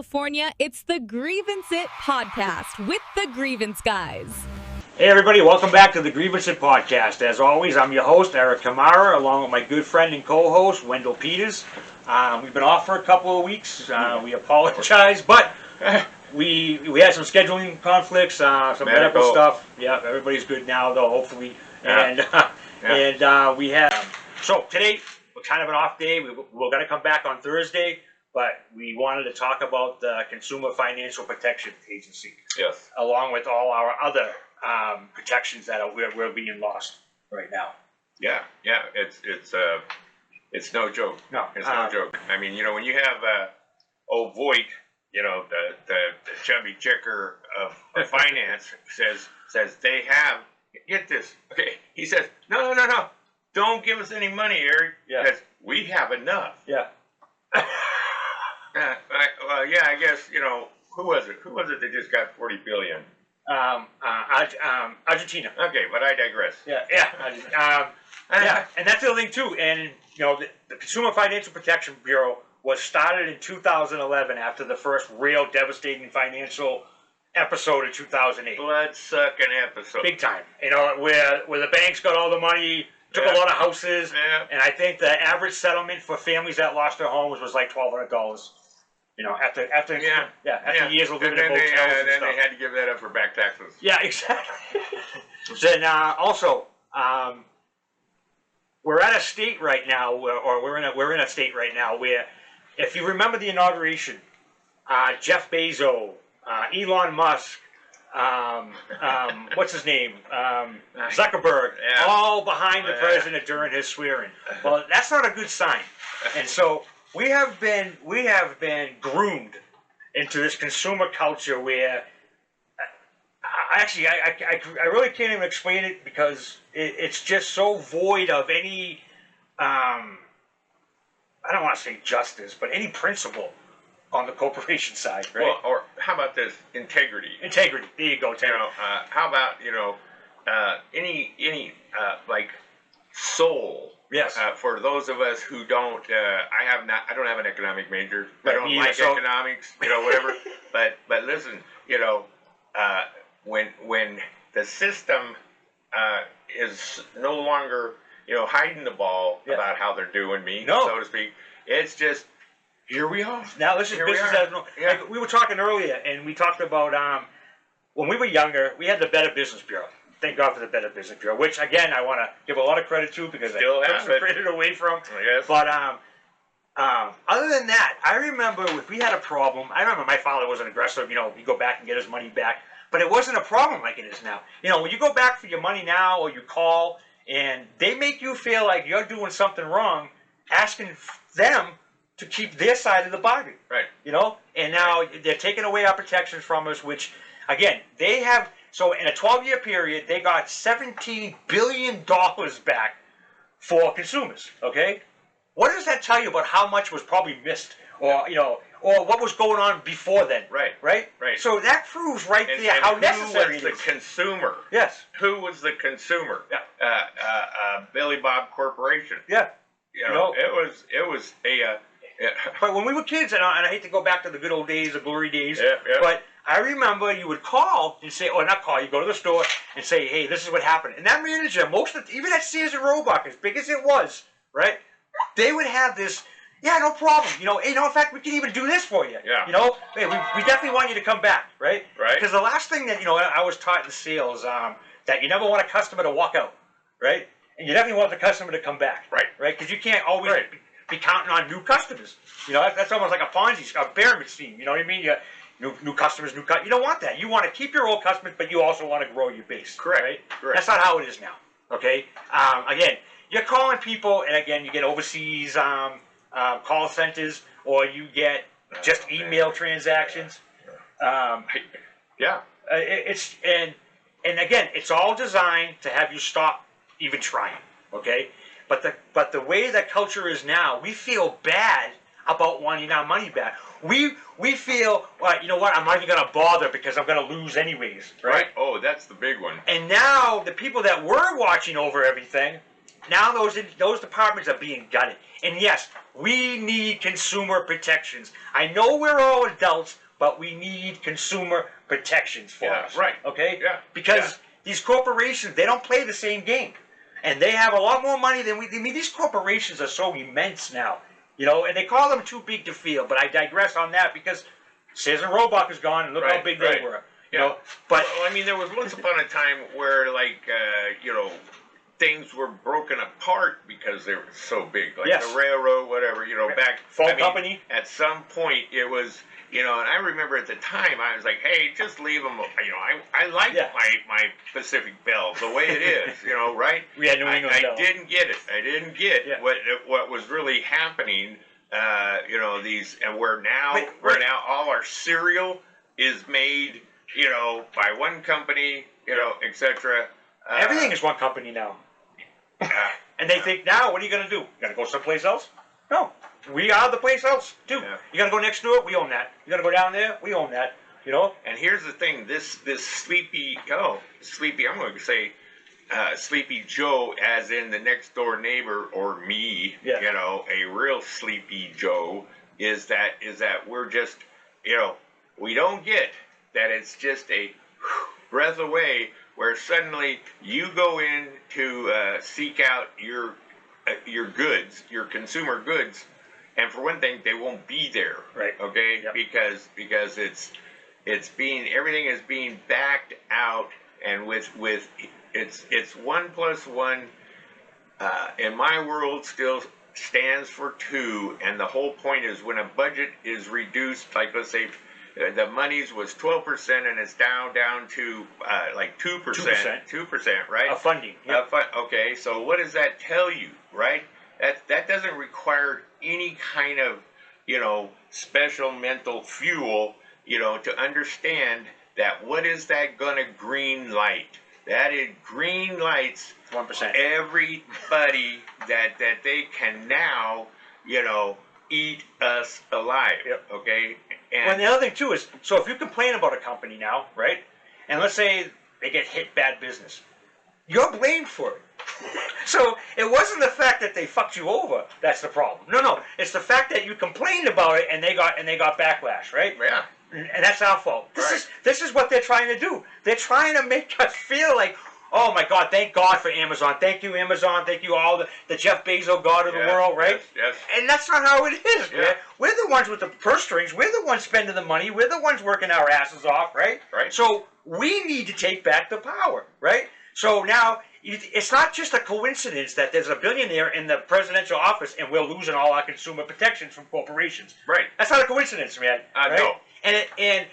California, it's the Grievance-It podcast with the Grievance Guys. Hey everybody, welcome back to the Grievance-It podcast. As always, I'm your host, Eric Kamara, along with my good friend and co-host, Wendell Peters. We've been off for a couple of weeks. We apologize, but we had some scheduling conflicts, some medical stuff. Yeah, everybody's good now, though, hopefully. Yeah. And we have... So today, we're kind of an off day. We're going to come back on Thursday, but we wanted to talk about the Consumer Financial Protection Agency. Yes. Along with all our other protections that we're being lost right now. Yeah, it's no joke. No, it's no joke. I mean, when you have old Voight, the chubby chicker of finance says they have. Get this, okay? He says no. Don't give us any money, Eric. Yeah. Because we have enough. Yeah. I guess who was it? Who was it that just got $40 billion? Argentina. Okay, but I digress. Yeah. And that's the other thing too. And the Consumer Financial Protection Bureau was started in 2011 after the first real devastating financial episode in 2008. Blood-sucking episode. Big time. Where the banks got all the money, took a lot of houses, and I think the average settlement for families that lost their homes was like $1,200. After years of living in hotels and then stuff. they had to give that up for back taxes. Yeah, exactly. Then also, we're at a state right now, we're in a state right now where, if you remember the inauguration, Jeff Bezos, Elon Musk, what's his name, Zuckerberg, all behind the president during his swearing. Well, that's not a good sign, and so. We have been groomed into this consumer culture where, I really can't even explain it because it's just so void of any, I don't want to say justice, but any principle on the corporation side, right? Well, or how about this, integrity? Integrity. There you go, Terry. How about any like soul? Yes. For those of us who don't, I don't have an economic major. I don't like economics, whatever. but listen, when the system is no longer, hiding the ball about how they're doing me, so to speak, it's just here we are. Now this is business as normal. Like we were talking earlier, and we talked about when we were younger, we had the Better Business Bureau. Thank God for the Better Business Bureau, which, again, I want to give a lot of credit to because I took some credit away from. Yes. But other than that, I remember if we had a problem, I remember my father was an aggressive, he'd go back and get his money back. But it wasn't a problem like it is now. When you go back for your money now or you call and they make you feel like you're doing something wrong, asking them to keep their side of the bargain. Right. And now they're taking away our protections from us, which, again, they have... So in a 12-year period, they got $17 billion back for consumers, okay? What does that tell you about how much was probably missed or, or what was going on before then? Right. So that proves there how necessary it is. Who was the consumer? Yes. Who was the consumer? Yeah. Billy Bob Corporation. Yeah. It was a... But when we were kids, and I hate to go back to the good old days, the glory days, Yeah. but I remember you would call and say, or not call, you go to the store and say, hey, this is what happened. And that manager, even at Sears and Roebuck, as big as it was, right, they would have this, no problem. In fact, we can even do this for you. Yeah. Hey, we definitely want you to come back, right? Right. Because the last thing that, I was taught in sales, that you never want a customer to walk out, right? And you definitely want the customer to come back. Right. Right? Because you can't always be counting on new customers. That's almost like a Ponzi, a pyramid scheme. You know what I mean? New customers, you don't want that. You want to keep your old customers, but you also want to grow your base. Correct. Right? Correct. That's not how it is now. Okay. Again, you're calling people, and again, you get overseas call centers, or you get just email transactions. It's and again, it's all designed to have you stop even trying. Okay. But the way that culture is now, we feel bad about wanting our money back. We feel, well, you know what, I'm not even going to bother because I'm going to lose anyways. Right? Oh, that's the big one. And now the people that were watching over everything, now those departments are being gutted. And yes, we need consumer protections. I know we're all adults, but we need consumer protections for us. Right. Okay? Yeah. Because these corporations, they don't play the same game. And they have a lot more money than we. I mean, these corporations are so immense now. You know, and they call them too big to fail. But I digress on that because Sears and Roebuck is gone, and look how big they were. You know, but well, I mean, there was once upon a time where, like, you know, things were broken apart because they were so big, like the railroad, whatever. You know, back company. At some point, it was, you know, and I remember at the time I was like, hey, just leave them. You know, I like my Pacific Bell the way it is. You know, right? We had New England Bell. I didn't get it. I didn't get what was really happening. You know, these and where now all our cereal is made, you know, by one company, you know, etc. Everything is one company now. And they think now, what are you going to do? You got to go someplace else? No. We are the place else, too. Yeah. You got to go next door? We own that. You got to go down there? We own that. You know? And here's the thing. This sleepy, I'm going to say Sleepy Joe, as in the next door neighbor or me, you know, a real Sleepy Joe, is that we're just, you know, we don't get that it's just a breath away where suddenly you go in to seek out your goods, your consumer goods, and for one thing, they won't be there, right? Okay, because everything is being backed out, and with it's 1 + 1 in my world still stands for 2, and the whole point is when a budget is reduced, like let's say the monies was 12% and it's down to like 2%, 2%, right? Of funding. Okay, so what does that tell you, right? That doesn't require any kind of, you know, special mental fuel, you know, to understand that what is that gonna green light? That it green lights 1%. Everybody that they can now, you know, eat us alive. Okay. And the other thing too is, so if you complain about a company now, right, and let's say they get hit bad business, you're blamed for it. So it wasn't the fact that they fucked you over that's the problem. No, it's the fact that you complained about it and they got backlash, right? Yeah. And that's our fault. This is what they're trying to do. They're trying to make us feel like, oh my God, thank God for Amazon. Thank you, Amazon. Thank you, all the Jeff Bezos God of the world, right? Yes. And that's not how it is, man. We're the ones with the purse strings. We're the ones spending the money. We're the ones working our asses off, right? Right. So we need to take back the power, right? So now, it's not just a coincidence that there's a billionaire in the presidential office and we're losing all our consumer protections from corporations. Right. That's not a coincidence, man. Right? No. And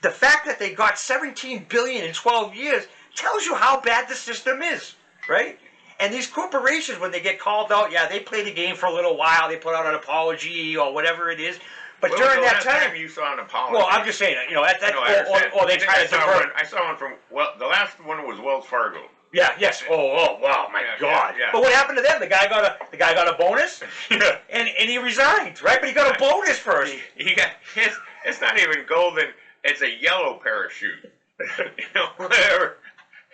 the fact that they got $17 billion in 12 years tells you how bad the system is, right? And these corporations, when they get called out, they play the game for a little while. They put out an apology or whatever it is. But during that time, you saw an apology. Well, I'm just saying, you know, or they try to divert. I saw one from the last one was Wells Fargo. Yeah. Yes. Oh. Wow. My God. Yeah. But what happened to them? The guy got a bonus, and he resigned, right? But he got a bonus first. He got it's not even golden. It's a yellow parachute. You know, whatever.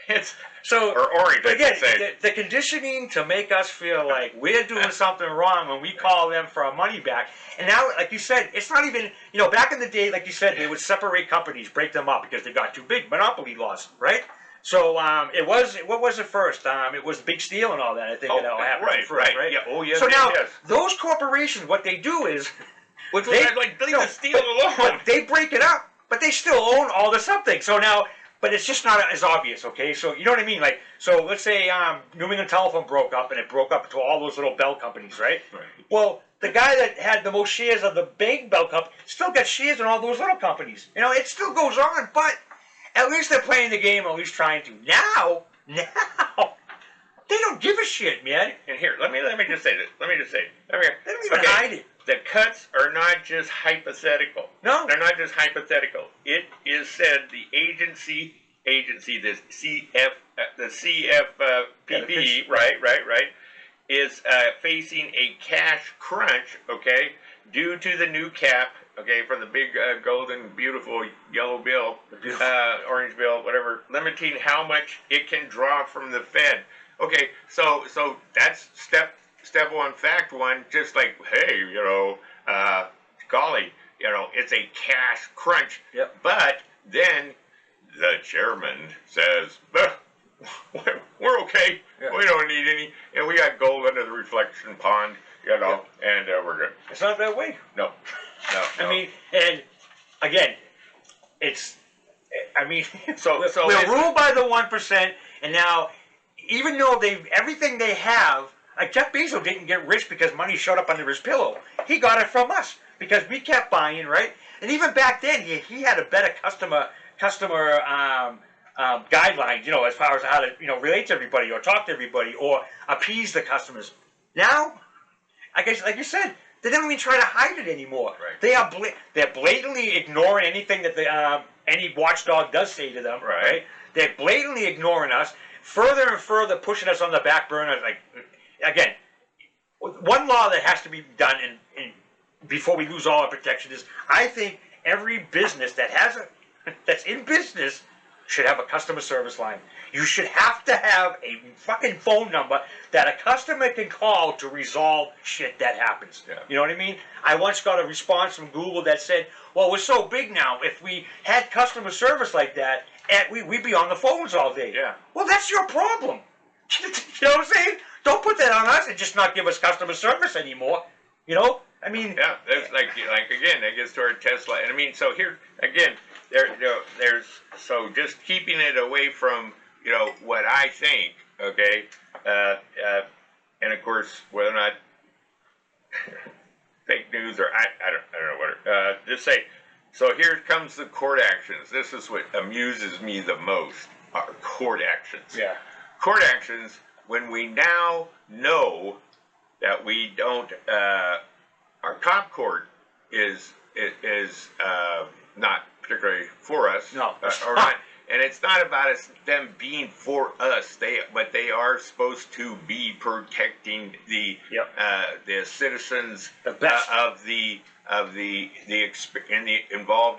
It's or orange. But again, the conditioning to make us feel like we're doing something wrong when we call them for our money back. And now, like you said, it's not even, you know, back in the day, like you said, they would separate companies, break them up because they got too big. Monopoly laws, right? So what was it first? It was Big Steel and all that. I think it all happened first, right? Yeah. Oh yes. So now those corporations, what they do is, leave the steel alone. But they break it up, but they still own all the something. So now, but it's just not as obvious, okay? So you know what I mean? Like, so let's say New England Telephone broke up, and it broke up to all those little Bell companies, right? Right. Well, the guy that had the most shares of the big Bell company still got shares in all those little companies. You know, it still goes on, but at least they're playing the game, or at least trying to. Now, they don't give a shit, man. And here, let me just say this. They don't even hide it. The cuts are not just hypothetical. No. They're not just hypothetical. It is said the agency, the CFPB, right, is facing a cash crunch, okay, due to the new cap, okay, from the big golden, beautiful yellow bill, orange bill, whatever, limiting how much it can draw from the Fed. Okay, so that's step one, fact one. Just like, hey, golly, it's a cash crunch. Yep. But then the chairman says, we're okay. Yeah. We don't need any, and we got gold under the reflection pond, and we're good. It's not that way. No. I mean, and again, So we're ruled by the 1%, and now, even though everything they have, like Jeff Bezos didn't get rich because money showed up under his pillow. He got it from us because we kept buying, right? And even back then, he had a better customer guidelines, as far as how to, relate to everybody or talk to everybody or appease the customers. Now, I guess, like you said, they don't even try to hide it anymore. Right. They're blatantly ignoring anything that any watchdog does say to them. Right. They're blatantly ignoring us, further and further pushing us on the back burner. Like, again, one law that has to be done before we lose all our protection is, I think every business that's in business should have a customer service line. You should have to have a fucking phone number that a customer can call to resolve shit that happens. Yeah. You know what I mean? I once got a response from Google that said, well, we're so big now, if we had customer service like that, we'd be on the phones all day. Yeah. Well, that's your problem. You know what I'm saying? Don't put that on us and just not give us customer service anymore. I mean... Yeah, that's like again, that gets to our Tesla. And I mean, so here, again, there's so just keeping it away from, what I think, okay? And of course, whether or not fake news or I don't know what, just say, so here comes the court actions. This is what amuses me the most, are court actions. Yeah. Court actions, when we now know that we don't, our top court is not particularly for us. No. Or not, and it's not about them being for us. But they are supposed to be protecting the citizens involved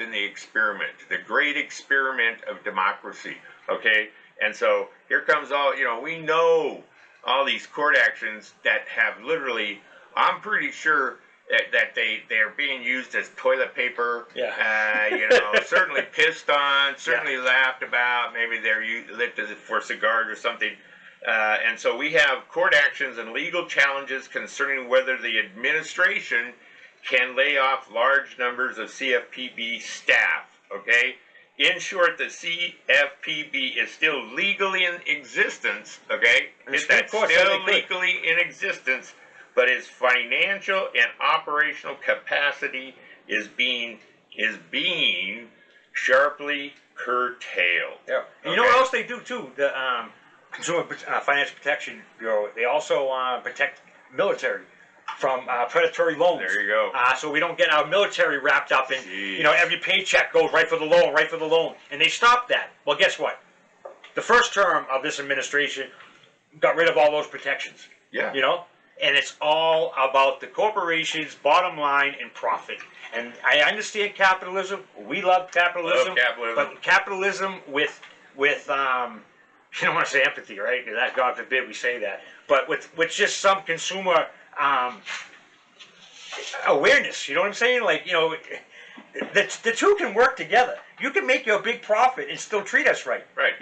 in the experiment, the great experiment of democracy. Okay, and so here comes all. We know all these court actions that have literally. I'm pretty sure that they're being used as toilet paper. Yeah. Certainly pissed on, certainly laughed about. Maybe they're lit for cigars or something. And so we have court actions and legal challenges concerning whether the administration can lay off large numbers of CFPB staff. Okay. In short, the CFPB is still legally in existence. Okay. It's still legally in existence. But its financial and operational capacity is being sharply curtailed. Yeah. And you know what else they do too? The Consumer Financial Protection Bureau. They also protect military from predatory loans. There you go. So we don't get our military wrapped up in every paycheck goes right for the loan, and they stopped that. Well, guess what? The first term of this administration got rid of all those protections. Yeah. And it's all about the corporation's bottom line and profit. And I understand capitalism. We love capitalism. But capitalism with you don't want to say empathy, right? Because that, God forbid we say that. But with just some consumer awareness. You know what I'm saying? Like, the two can work together. You can make your big profit and still treat us right. Right.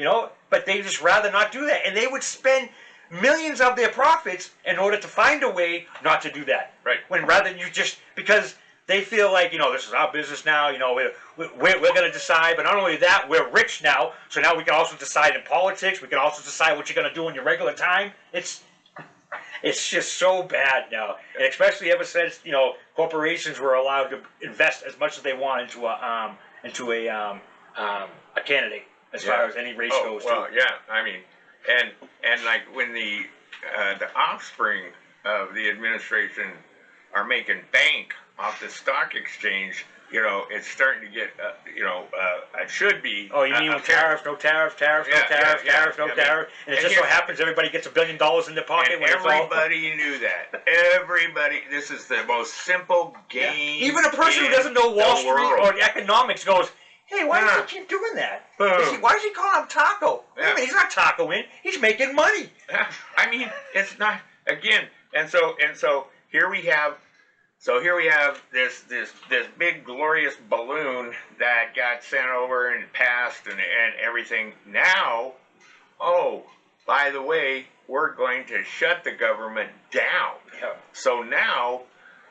But they just rather not do that. And they would spend millions of their profits in order to find a way not to do that. Right. When rather you just, because they feel like, this is our business now, we're going to decide, but not only that, we're rich now, so now we can also decide in politics, we can also decide what you're going to do in your regular time. It's just so bad now. And especially ever since, corporations were allowed to invest as much as they want into a candidate, as far as any race goes. Well, yeah, I mean, and like when the offspring of the administration are making bank off the stock exchange, it's starting to get, it should be. Oh, you mean with tariffs, no tariffs, no tariffs, and it just so happens everybody gets $1 billion in their pocket. And everybody knew that. Everybody, this is the most simple game. Even a person who doesn't know Wall Street or economics goes, hey, why does he keep doing that? Why does he call him Taco? I mean, he's not tacoing. He's making money. I mean, it's not again. And so here we have. So here we have this big glorious balloon that got sent over and passed and everything. Now, oh, by the way, we're going to shut the government down. Yeah. So now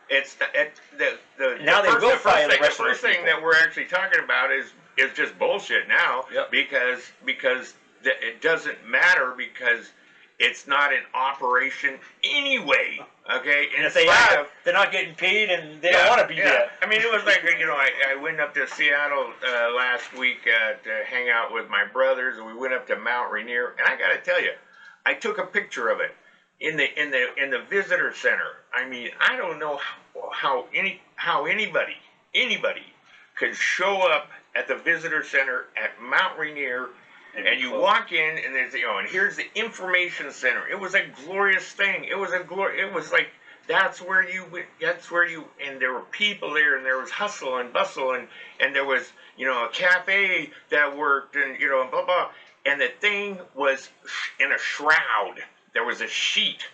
it's now they will fire the rest of first those thing people. that we're actually talking about is just bullshit now. Yep. Because it doesn't matter because it's not in operation anyway. Okay, And if they are, they're not getting paid and they don't want to be there. I mean, it was like, I went up to Seattle last week to hang out with my brothers, and we went up to Mount Rainier, and I got to tell you, I took a picture of it in the visitor center. I mean, I don't know how anybody could show up at the visitor center at Mount Rainier. And you walk in, and there's and here's the information center. It was a glorious thing. It was like that's where you, and there were people there, and there was hustle and bustle, and there was a cafe that worked, and and blah blah. And the thing was in a shroud. There was a sheet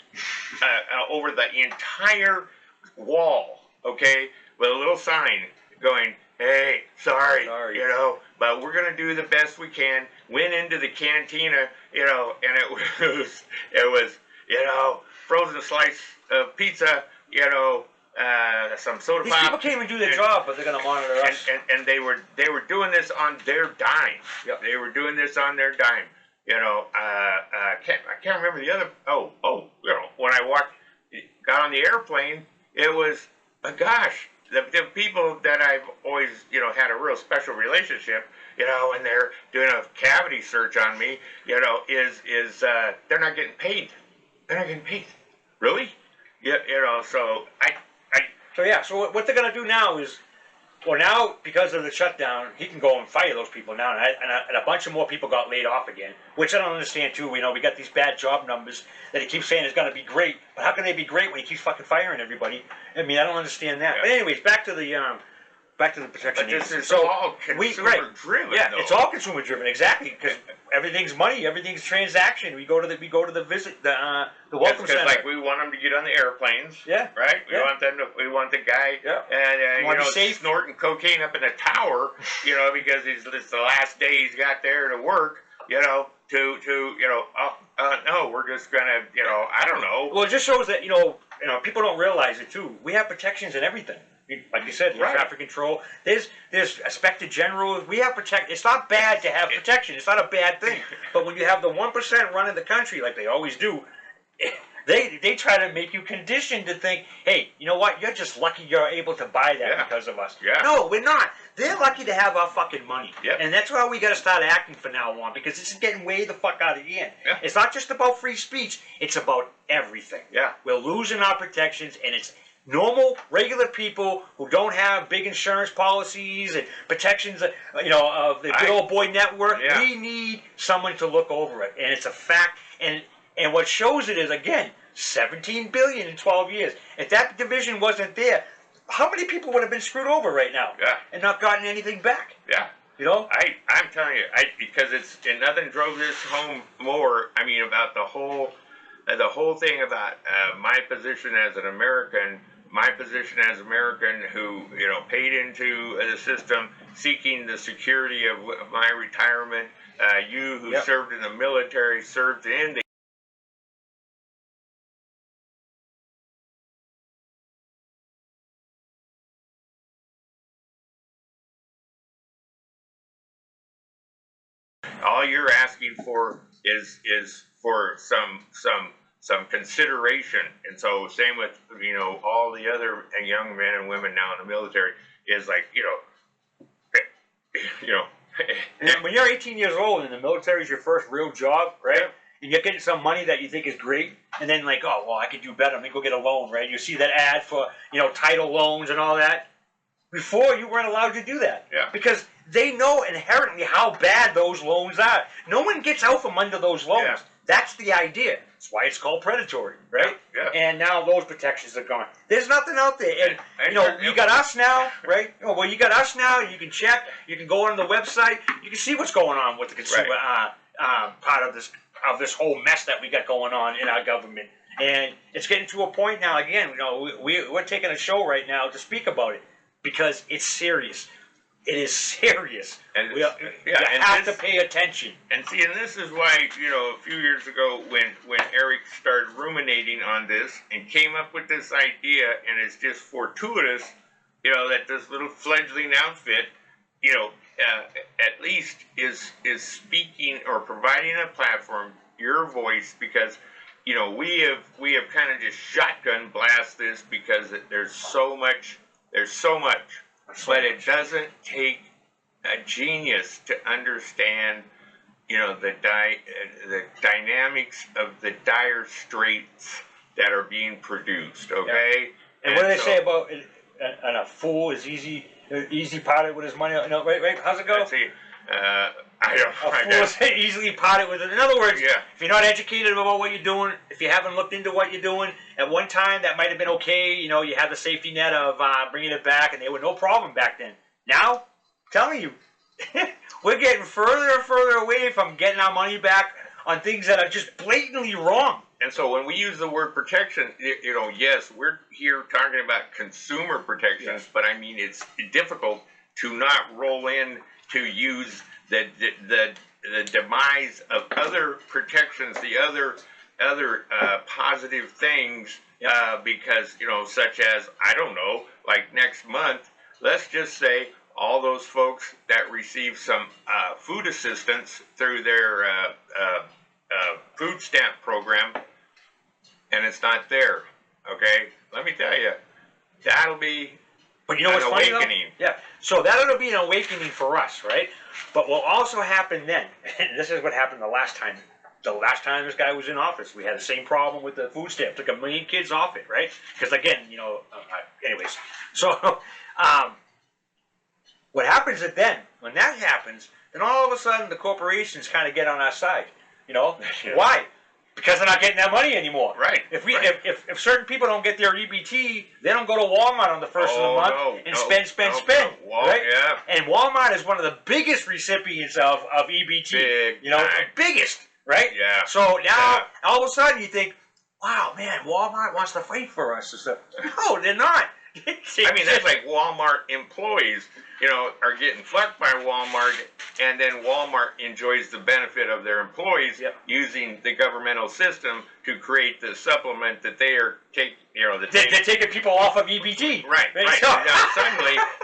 over the entire wall, okay, with a little sign going, "Hey, sorry, but we're gonna do the best we can." Went into the cantina, and it was, frozen slice of pizza, some soda pop. These people can't even do their job, but they're gonna monitor us. And they were doing this on their dime. Yep. They were doing this on their dime. I can't remember the other. When I got on the airplane, it was, gosh. The people that I've always, had a real special relationship, and they're doing a cavity search on me, is they're not getting paid. They're not getting paid. Really? Yeah, so So what they're gonna do now is, well, now because of the shutdown, he can go and fire those people now, and a bunch of more people got laid off again, which I don't understand too. We got these bad job numbers that he keeps saying is gonna be great, but how can they be great when he keeps fucking firing everybody? I mean, I don't understand that. Yeah. But anyways, back to the protection. But this is all consumer driven. Yeah, though. It's all consumer driven, exactly, because everything's money, everything's transaction. We go to the visit, the welcome center. Because like we want them to get on the airplanes. Yeah. Right. Yeah. We want the guy. Yeah. And safe. snorting cocaine up in a tower. Because it's the last day he's got there to work. No, we're just gonna. I don't know. Well, it just shows that people don't realize it too. We have protections and everything. Like you said, there's traffic control. There's inspector general. We have protect. It's not bad to have protection. It's not a bad thing. But when you have the 1% running the country like they always do, they try to make you conditioned to think, hey, you know what? You're just lucky you're able to buy that because of us. Yeah. No, we're not. They're lucky to have our fucking money. Yep. And that's why we got to start acting from now on, because this is getting way the fuck out of hand. Yeah. It's not just about free speech. It's about everything. Yeah. We're losing our protections, and it's normal, regular people who don't have big insurance policies and protections, of the good old boy network. Yeah. We need someone to look over it, and it's a fact. And what shows it is, again, $17 billion in 12 years. If that division wasn't there, how many people would have been screwed over right now? Yeah. And not gotten anything back? Yeah. I'm telling you, because and nothing drove this home more. I mean, about the whole thing about my position as an American. My position as American who, paid into the system, seeking the security of my retirement. You who served in the military, served in the all you're asking for is for some consideration. And so same with all the other young men and women now in the military is like And when you're 18 years old and the military is your first real job, right? Yeah. And you're getting some money that you think is great, and then like, oh well, I could do better. Let me go get a loan, right? You see that ad for title loans and all that. Before, you weren't allowed to do that. Yeah. Because they know inherently how bad those loans are. No one gets out from under those loans. Yeah. That's the idea. That's why it's called predatory, right? Yeah. And now those protections are gone. There's nothing out there. And you got us now, right? You got us now. You can check. You can go on the website. You can see what's going on with the consumer part of this whole mess that we got going on in our government. And it's getting to a point now. Again, we're taking a show right now to speak about it because it's serious. It is serious. And you have to pay attention. And see, and this is why, a few years ago when Eric started ruminating on this and came up with this idea, and it's just fortuitous, that this little fledgling outfit, at least is speaking or providing a platform, your voice, because, we have kind of just shotgun blast this because there's so much. But it doesn't take a genius to understand, the dynamics of the dire straits that are being produced. Okay. Yeah. And what do they say about and a fool is easy parted with his money? No, wait. How's it go? Let's see. I don't. A fool is easily parted with it. In other words, if you're not educated about what you're doing, if you haven't looked into what you're doing, at one time that might have been okay. You had the safety net of bringing it back, and there was no problem back then. Now, I'm telling you, we're getting further and further away from getting our money back on things that are just blatantly wrong. And so when we use the word protection, yes, we're here talking about consumer protections, but I mean it's difficult to not roll in to use the demise of other protections, the other positive things, because such as, I don't know, like next month, let's just say all those folks that receive some food assistance through their food stamp program, and it's not there. Okay, let me tell you, that'll be. But you know what's funny, though? Yeah, so that'll be an awakening for us, right? But what also happened then, and this is what happened the last time this guy was in office, we had the same problem with the food stamp. Took 1 million kids off it, right? Because again, anyways. So what happens is then, when that happens, then all of a sudden the corporations kind of get on our side. Why? Because they're not getting that money anymore. Right. If certain people don't get their EBT, they don't go to Walmart on the first of the month and spend. Right? Yeah. And Walmart is one of the biggest recipients of EBT. Biggest, right? Yeah. So now all of a sudden you think, wow, man, Walmart wants to fight for us and stuff. No, they're not. I mean, that's like Walmart employees, are getting fucked by Walmart, and then Walmart enjoys the benefit of their employees using the governmental system to create the supplement that they are taking. They're taking people off of EBT. Right. Now,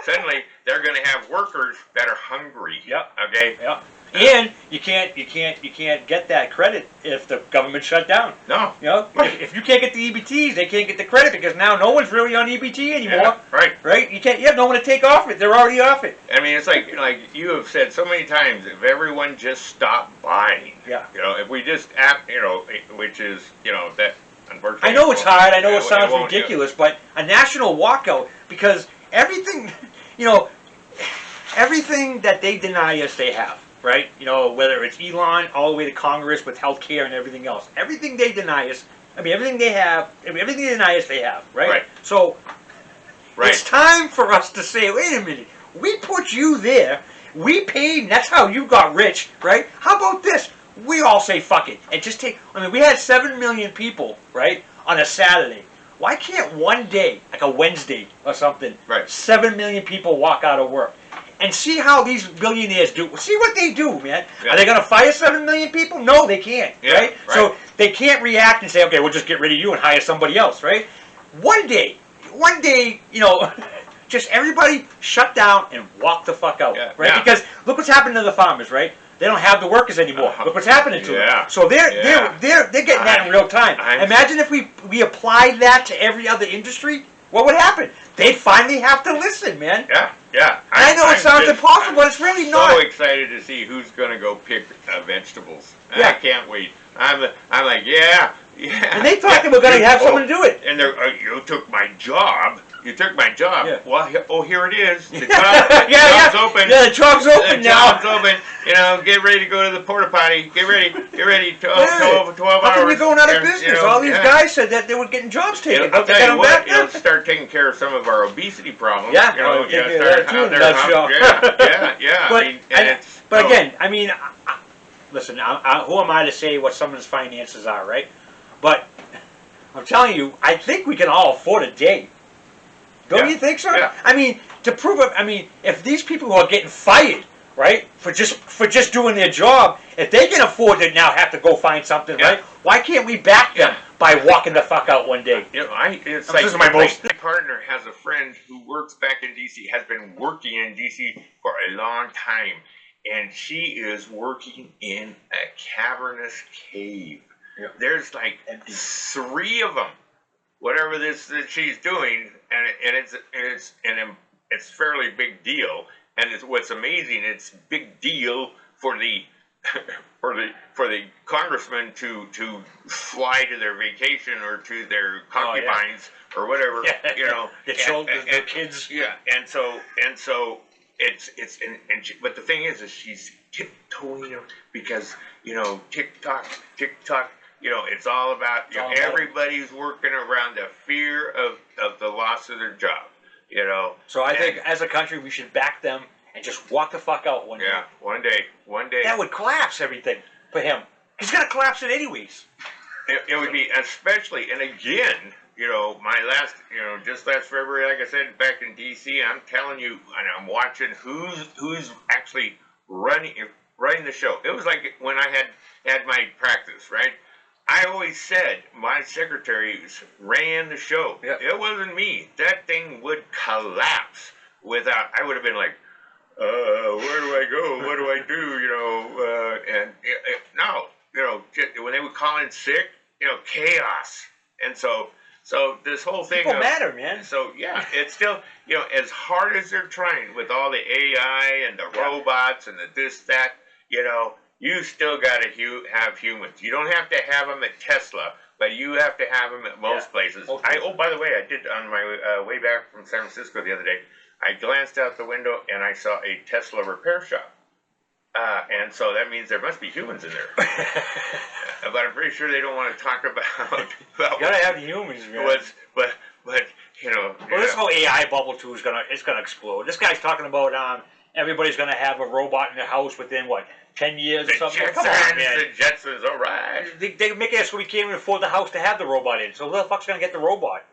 suddenly, they're going to have workers that are hungry. Yep. Okay. Yep. And you can't get that credit if the government shut down. No. If you can't get the EBTs, they can't get the credit because now no one's really on EBT anymore. Yeah, right. Right. You have no one to take off it. They're already off it. I mean, it's like you have said so many times. If everyone just stopped buying. Yeah. If we just which is that. Unfortunately, I know it's hard. I know it sounds ridiculous, but a national walkout because everything, everything that they deny us, they have. Right? Whether it's Elon all the way to Congress with health care and everything else. Everything they deny us, everything they have, everything they deny us, they have. Right? So, it's time for us to say, wait a minute, we put you there, we paid, and that's how you got rich, right? How about this? We all say fuck it. And just we had 7 million people, right, on a Saturday. Why can't one day, like a Wednesday or something, 7 million people walk out of work? And see how these billionaires do. See what they do, man. Yeah. Are they going to fire 7 million people? No, they can't, right? So they can't react and say, okay, we'll just get rid of you and hire somebody else, right? One day, just everybody shut down and walk the fuck out, right? Yeah. Because look what's happened to the farmers, right? They don't have the workers anymore. Look what's happening to them. So they're getting that in real time. Imagine if we applied that to every other industry. What would happen? They'd finally have to listen, man. Yeah. I know it sounds impossible, but it's really not. I'm so excited to see who's going to go pick vegetables. Yeah. I can't wait. I'm like, yeah. And they thought they were going to have someone to do it. And they're, you took my job. You took my job. Yeah. Well, here it is. The job's open. Yeah, the job's open now. The job's open. Get ready to go to the porta potty. Get ready. 12 hours. How come you're going out of business? All these guys said that they were getting jobs taken. I'll tell you what. Start taking care of some of our obesity problems. Yeah. Start out there. Yeah. But again, listen, who am I to say what someone's finances are, right? But I'm telling you, I think we can all afford a day. Don't you think so? Yeah. I mean, to prove it, I mean, if these people who are getting fired, right, for just doing their job, if they can afford to now have to go find something, right, why can't we back them by walking the fuck out one day? You know, it's this is my most. My partner has a friend who works back in D.C., has been working in D.C. for a long time, and she is working in a cavernous cave. Yep. There's like 3 of them, whatever this that she's doing, and it's fairly big deal. And what's amazing, it's big deal for the for the congressman to fly to their vacation or to their concubines or whatever, you know, the children, the kids. Yeah, and so it's but the thing is she's tiptoeing because you know TikTok, you know, it's all about everybody's working around the fear of the loss of their job, you know. So I think as a country we should back them and just walk the fuck out one day. Yeah, one day. That would collapse everything for him. He's gonna collapse it anyways. It would be especially, and again, you know, just last February, like I said, back in D.C., I'm telling you, and I'm watching who's actually running the show. It was like when I had my practice, right? I always said my secretaries ran the show. Yeah. It wasn't me. That thing would collapse without. I would have been like, where do I go? What do I do? You know, no, you know, when they would call in sick, you know, chaos. And so this whole thing. People matter, man. So yeah, it's still, you know, as hard as they're trying with all the AI and the robots and the this, that, you know, you still got to have humans. You don't have to have them at Tesla, but you have to have them at most places. Okay. By the way, I did on my way back from San Francisco the other day, I glanced out the window and I saw a Tesla repair shop. And so that means there must be humans in there. But I'm pretty sure they don't want to talk about you gotta have humans, man. But you know. Well, this whole AI bubble too is gonna explode. This guy's talking about everybody's gonna have a robot in their house within what 10 years or something. Jetsons, Come on, man. the Jetsons, all right. They make it so we can't even afford the house to have the robot in. So who the fuck's gonna get the robot?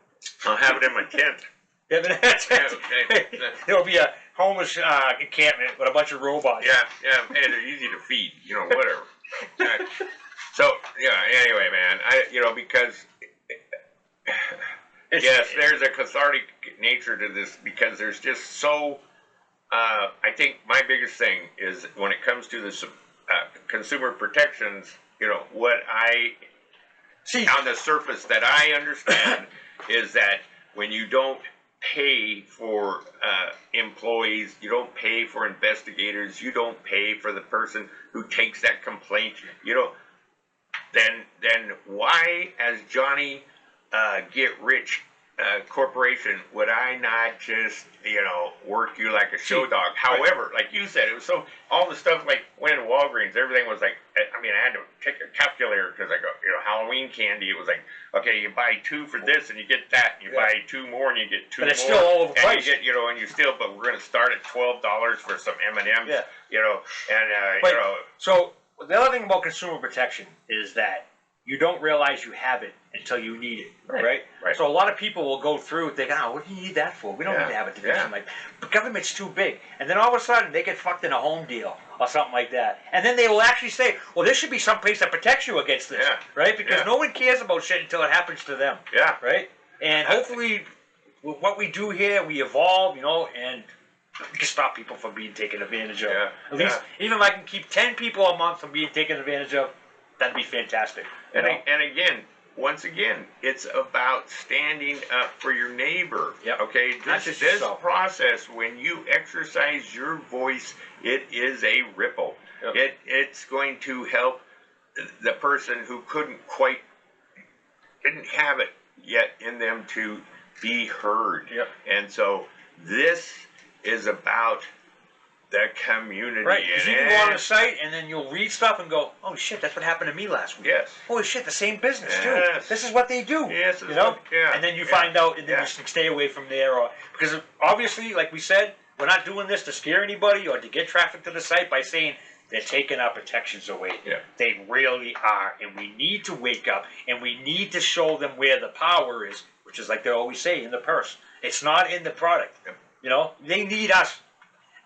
I'll have it in my tent. There'll be a homeless encampment with a bunch of robots. Yeah, and they're easy to feed, you know, whatever. So, yeah, anyway, man, because, yes, there's a cathartic nature to this because there's just so, I think my biggest thing is when it comes to this consumer protections, you know, what I see on the surface that I understand is that when you don't pay for employees, you don't pay for investigators, you don't pay for the person who takes that complaint, you know, then why, as Johnny Get Rich Corporation, would I not just, you know, work you like a show dog? However, like you said, it was so, all the stuff like when in Walgreens, everything was like, I mean, I had to take a calculator because I go, you know, Halloween candy, it was like, okay, you buy 2 for this and you get that, and you buy 2 more and you get 2 more. But it's still all overpriced. And you get, you know, and you still, but we're going to start at $12 for some M&Ms, you know, and, but, you know. So, the other thing about consumer protection is that you don't realize you have it until you need it, right? So a lot of people will go through thinking, what do you need that for? We don't need to have a division like that. But government's too big. And then all of a sudden, they get fucked in a home deal or something like that. And then they will actually say, well, there should be some place that protects you against this, right? Because no one cares about shit until it happens to them, right? And hopefully, with what we do here, we evolve, you know, and we can stop people from being taken advantage of. At least, even if I can keep 10 people a month from being taken advantage of, that'd be fantastic. And again, once again, it's about standing up for your neighbor. Okay, this process, when you exercise your voice, it is a ripple. It's going to help the person who didn't have it yet in them to be heard. And so this is about the community. Right, because you can go on the site and then you'll read stuff and go, oh shit, that's what happened to me last week. Holy shit, the same business too. This is what they do. You know? And then you find out, and then you stay away from there. Because obviously, like we said, we're not doing this to scare anybody or to get traffic to the site by saying, they're taking our protections away. Yeah. They really are, and we need to wake up, and we need to show them where the power is, which is like they always say, in the purse. It's not in the product. Yeah. You know, they need us.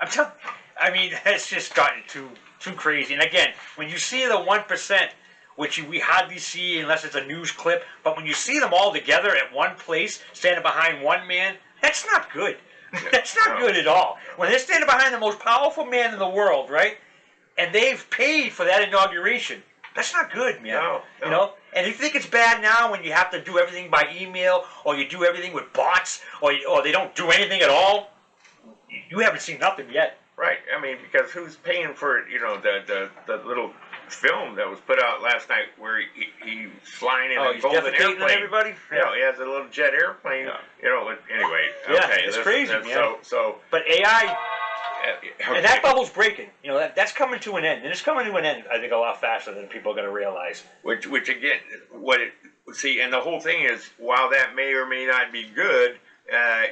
I mean, it's just gotten too crazy. And again, when you see the 1%, which we hardly see unless it's a news clip, but when you see them all together at one place, standing behind one man, that's not good. That's not good at all. When they're standing behind the most powerful man in the world, right, and they've paid for that inauguration, that's not good, man. No. You know? And you think it's bad now when you have to do everything by email, or you do everything with bots, or they don't do anything at all? You haven't seen nothing yet. Right. I mean, because who's paying for, you know, the little film that was put out last night where he's flying in a he's golden defecating airplane? everybody? You know, he has a little jet airplane. Yeah. You know, anyway. Yeah, Okay, it's crazy, man. So, But AI, okay. and that bubble's breaking. You know, that's coming to an end. And it's coming to an end, I think, a lot faster than people are going to realize. Which again, and the whole thing is, while that may or may not be good,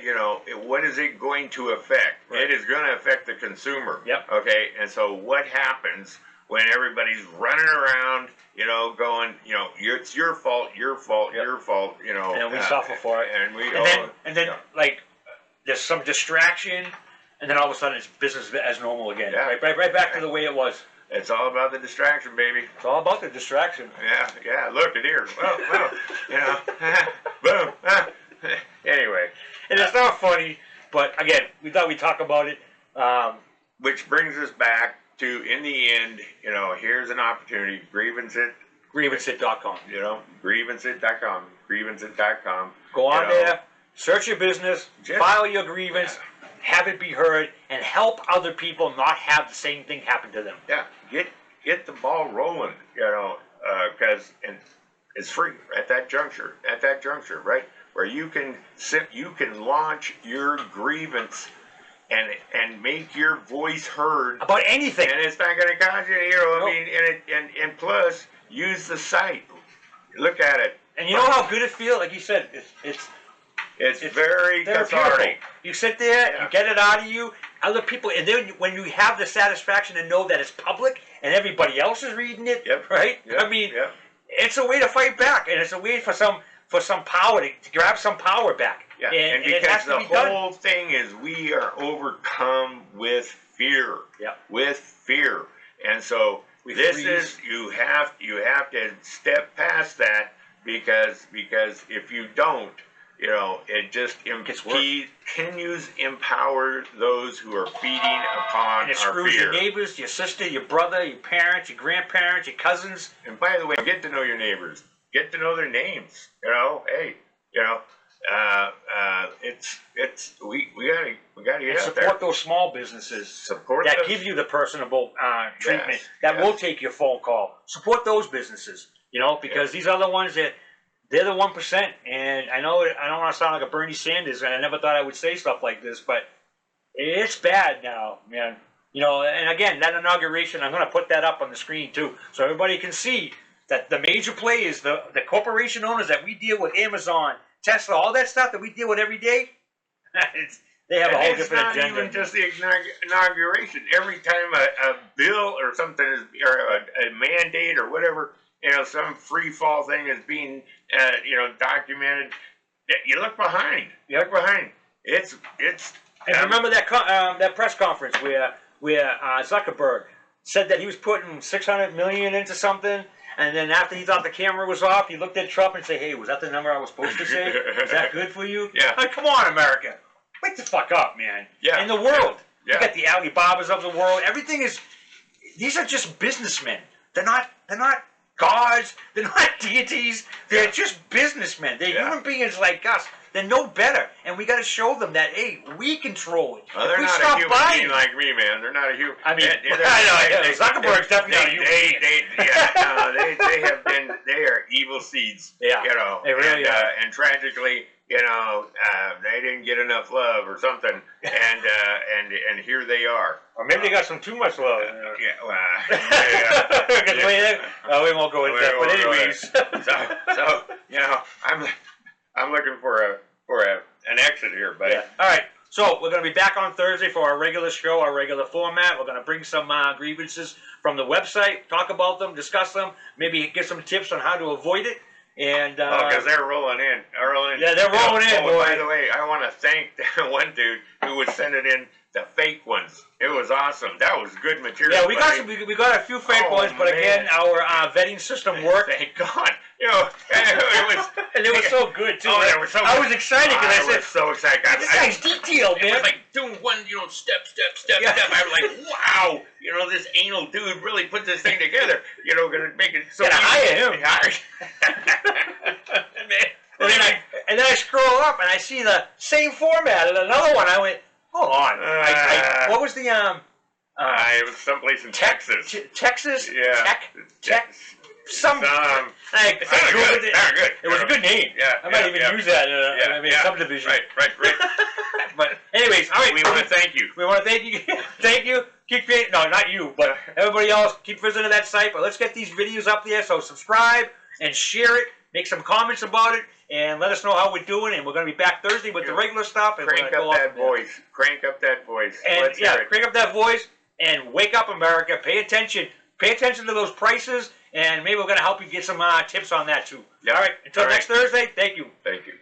you know, what is it going to affect? Right. It is going to affect the consumer. Yep. Okay, and so what happens when everybody's running around, you know, going, you know, it's your fault, your fault, Yep. your fault, you know, And we suffer for it. And then like, there's some distraction, and then all of a sudden it's business as normal again. Yeah. Right back to the way it was. it's all about the distraction, baby. It's all about the distraction. Yeah. Look at here. Well, you know, boom. Anyway. And it's not funny, but again, we thought we'd talk about it. Which brings us back to, in the end, you know, here's an opportunity. GrievanceIt.com. You know, GrievanceIt.com. GrievanceIt.com. Go on You know, there, search your business, Just- file your grievance, have it be heard, and help other people not have the same thing happen to them. Yeah, get the ball rolling, you know, because it's free at that juncture, right? Where you can launch your grievance and make your voice heard About anything. and it's not going to cost you, you know. No. I mean, and plus use the site. Look at it. And you know how good it feels? Like you said, it's very therapeutic. cathartic. You sit there, Yeah. you get it out of you, other people, and then when you have the satisfaction to know that it's public and everybody else is reading it, Yep. right? Yep. I mean, Yep. it's a way to fight back, and it's a way for some power to grab some power back. Yeah, And it because has to the be done. whole thing is we are overcome with fear. Yeah. With fear. And so We this freeze. is you have to step past that because if you don't, you know, it just gets worse. continues empower those who are feeding upon And it our screws fear. your neighbors, your sister, your brother, your parents, your grandparents, your cousins. And by the way, get to know your neighbors. Get to know their names. You know, hey, you know, we gotta get And out there. support those small businesses Support that those. give you the personable treatment, Yes, that yes. will take your phone call. Support those businesses, you know, because these other ones, they're the 1%. And I know I don't want to sound like a Bernie Sanders, and I never thought I would say stuff like this, but it's bad now, man. You know, and again, that inauguration, I'm going to put that up on the screen too, so everybody can see that the major players, the corporation owners that we deal with, Amazon, Tesla, all that stuff that we deal with every day, they have a whole different it's agenda. not even just the inauguration. Every time a bill or something is, or a mandate or whatever, you know, some free fall thing is being, you know, documented, you look behind. You look behind. It's. And remember that press conference where Zuckerberg said that he was putting $600 million into something, and then after he thought the camera was off, he looked at Trump and said, "Hey, was that the number I was supposed to say? Is that good for you?" Yeah. Like, come on, America, wake the fuck up, man. Yeah. In the world, Yeah. you got the Alibabas of the world. Everything is. These are just businessmen. They're not gods. They're not deities. They're just businessmen. They're human beings like us. They're no better, and we got to show them that, hey, we control it. Well, If they're we not stop a human buying, being like me, man. They're not a human. I mean, I know, Zuckerberg's definitely not a human being. They have been. They are evil seeds. Yeah, you know, they really are. And tragically, you know, they didn't get enough love or something, and here they are. Or maybe they got some too much love. Yeah. We won't go into that. But anyways, so you know, I'm looking for an exit here, buddy. yeah. All right. So we're going to be back on Thursday for our regular show, our regular format. We're going to bring some grievances from the website, talk about them, discuss them, maybe get some tips on how to avoid it. And because they're rolling in. Yeah, they're rolling in. Oh, by the way, I want to thank that one dude who was sending in the fake ones. It was awesome. That was good material. Yeah, we got a few fake ones, but again, our vetting system worked. Thank God. You know, it was so good too. Oh, they were so good. I was excited because I said, so excited. "This guy's detailed, man." It was like doing one, step. I was like, wow, this anal dude really put this thing together. Gonna make it so. Gotta hire him. And then I scroll up and I see the same format and another one. I went, hold on. What was the it was someplace in Texas. Texas? Yeah. Tech. Some. Good. It was a good name. Yeah. I might even use that in a subdivision. Right. But anyways, all right. We want to thank you. We want to thank you. Thank you. Keep creating. No, not you, but everybody else. Keep visiting that site. But let's get these videos up there. So subscribe and share it. Make some comments about it. And let us know how we're doing. And we're going to be back Thursday with the regular stuff. And crank up that voice. Crank up that voice. And crank up that voice. And wake up, America. Pay attention. Pay attention to those prices. And maybe we're going to help you get some tips on that too. Yep. All right. Until next Thursday, thank you. Thank you.